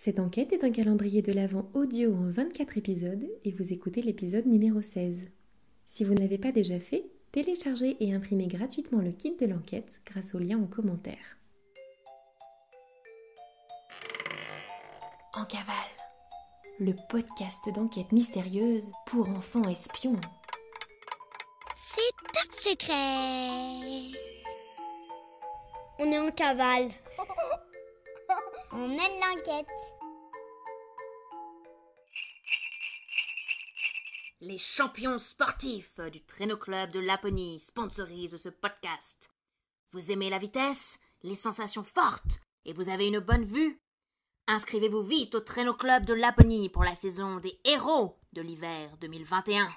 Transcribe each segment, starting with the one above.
Cette enquête est un calendrier de l'Avent audio en 24 épisodes et vous écoutez l'épisode numéro 16. Si vous n'avez pas déjà fait, téléchargez et imprimez gratuitement le kit de l'enquête grâce au lien en commentaire. En cavale, le podcast d'enquête mystérieuse pour enfants espions. C'est top secret. On est en cavale. On mène l'enquête. Les champions sportifs du Traîneau Club de Laponie sponsorisent ce podcast. Vous aimez la vitesse, les sensations fortes et vous avez une bonne vue? Inscrivez-vous vite au Traîneau Club de Laponie pour la saison des héros de l'hiver 2021.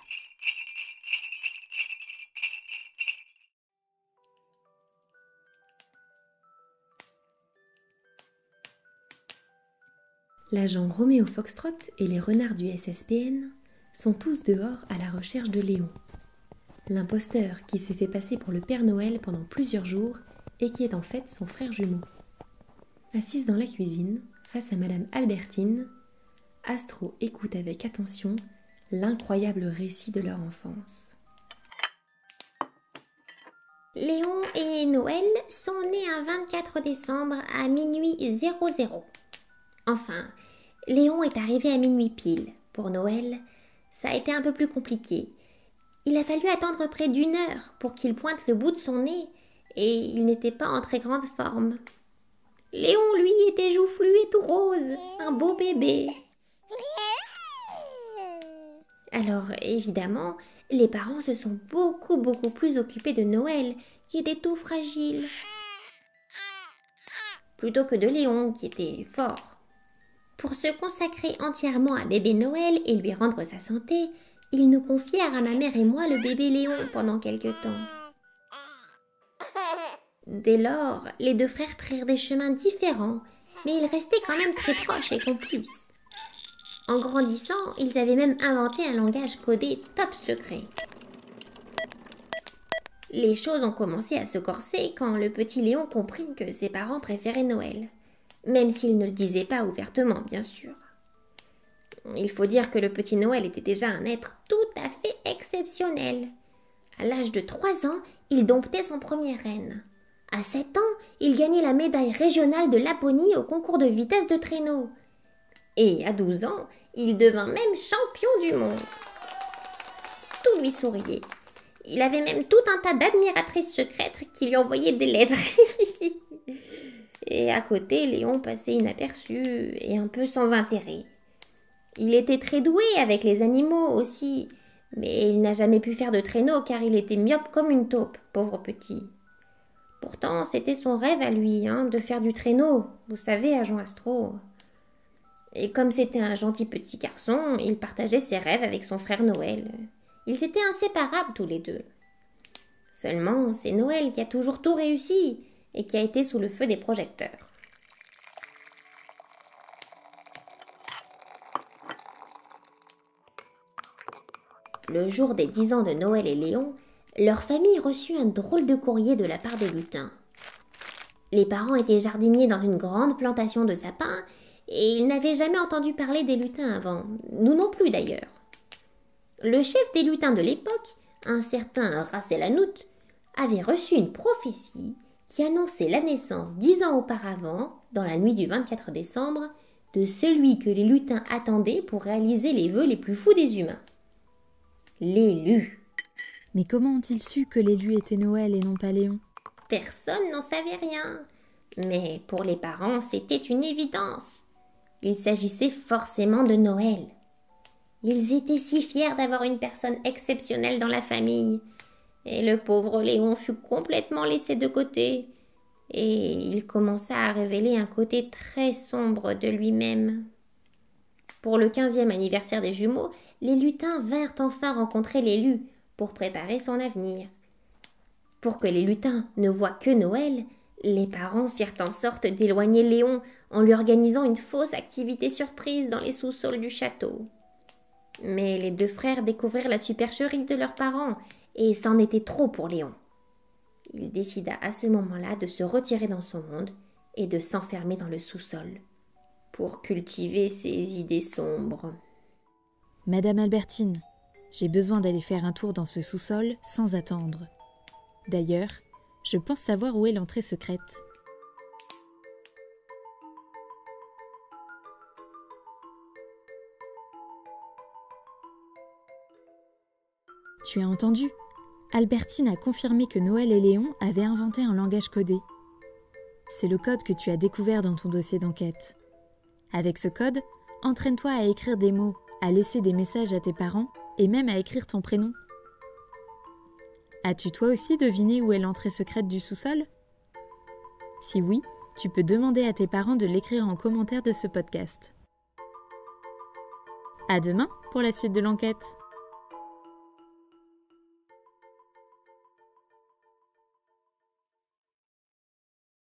L'agent Roméo Foxtrot et les renards du SSPN sont tous dehors à la recherche de Léon, l'imposteur qui s'est fait passer pour le Père Noël pendant plusieurs jours et qui est en fait son frère jumeau. Assise dans la cuisine, face à Madame Albertine, Astro écoute avec attention l'incroyable récit de leur enfance. Léon et Noël sont nés un 24 décembre à minuit 00. Enfin, Léon est arrivé à minuit pile. Pour Noël, ça a été un peu plus compliqué. Il a fallu attendre près d'1 heure pour qu'il pointe le bout de son nez et il n'était pas en très grande forme. Léon, lui, était joufflu et tout rose, un beau bébé. Alors, évidemment, les parents se sont beaucoup plus occupés de Noël, qui était tout fragile, plutôt que de Léon, qui était fort. Pour se consacrer entièrement à bébé Noël et lui rendre sa santé, ils nous confièrent à ma mère et moi le bébé Léon pendant quelque temps. Dès lors, les deux frères prirent des chemins différents, mais ils restaient quand même très proches et complices. En grandissant, ils avaient même inventé un langage codé top secret. Les choses ont commencé à se corser quand le petit Léon comprit que ses parents préféraient Noël. Même s'il ne le disait pas ouvertement, bien sûr. Il faut dire que le petit Noël était déjà un être tout à fait exceptionnel. À l'âge de 3 ans, il domptait son premier renne. À 7 ans, il gagnait la médaille régionale de Laponie au concours de vitesse de traîneau. Et à 12 ans, il devint même champion du monde. Tout lui souriait. Il avait même tout un tas d'admiratrices secrètes qui lui envoyaient des lettres. Et à côté, Léon passait inaperçu et un peu sans intérêt. Il était très doué avec les animaux aussi, mais il n'a jamais pu faire de traîneau car il était myope comme une taupe, pauvre petit. Pourtant, c'était son rêve à lui, de faire du traîneau, vous savez, agent Astro. Et comme c'était un gentil petit garçon, il partageait ses rêves avec son frère Noël. Ils étaient inséparables tous les deux. Seulement, c'est Noël qui a toujours tout réussi et qui a été sous le feu des projecteurs. Le jour des 10 ans de Noël et Léon, leur famille reçut un drôle de courrier de la part des lutins. Les parents étaient jardiniers dans une grande plantation de sapins et ils n'avaient jamais entendu parler des lutins avant, nous non plus d'ailleurs. Le chef des lutins de l'époque, un certain Racel Hanout, avait reçu une prophétie qui annonçait la naissance 10 ans auparavant, dans la nuit du 24 décembre, de celui que les lutins attendaient pour réaliser les vœux les plus fous des humains. L'élu. Mais comment ont-ils su que l'élu était Noël et non pas Léon? Personne n'en savait rien. Mais pour les parents, c'était une évidence. Il s'agissait forcément de Noël. Ils étaient si fiers d'avoir une personne exceptionnelle dans la famille. Et le pauvre Léon fut complètement laissé de côté. Et il commença à révéler un côté très sombre de lui-même. Pour le 15e anniversaire des jumeaux, les lutins vinrent enfin rencontrer l'élu pour préparer son avenir. Pour que les lutins ne voient que Noël, les parents firent en sorte d'éloigner Léon en lui organisant une fausse activité surprise dans les sous-sols du château. Mais les deux frères découvrirent la supercherie de leurs parents et c'en était trop pour Léon. Il décida à ce moment-là de se retirer dans son monde et de s'enfermer dans le sous-sol. pour cultiver ses idées sombres. Madame Albertine, j'ai besoin d'aller faire un tour dans ce sous-sol sans attendre. D'ailleurs, je pense savoir où est l'entrée secrète. Tu as entendu ? Albertine a confirmé que Noël et Léon avaient inventé un langage codé. C'est le code que tu as découvert dans ton dossier d'enquête. Avec ce code, entraîne-toi à écrire des mots, à laisser des messages à tes parents et même à écrire ton prénom. As-tu toi aussi deviné où est l'entrée secrète du sous-sol ? Si oui, tu peux demander à tes parents de l'écrire en commentaire de ce podcast. À demain pour la suite de l'enquête.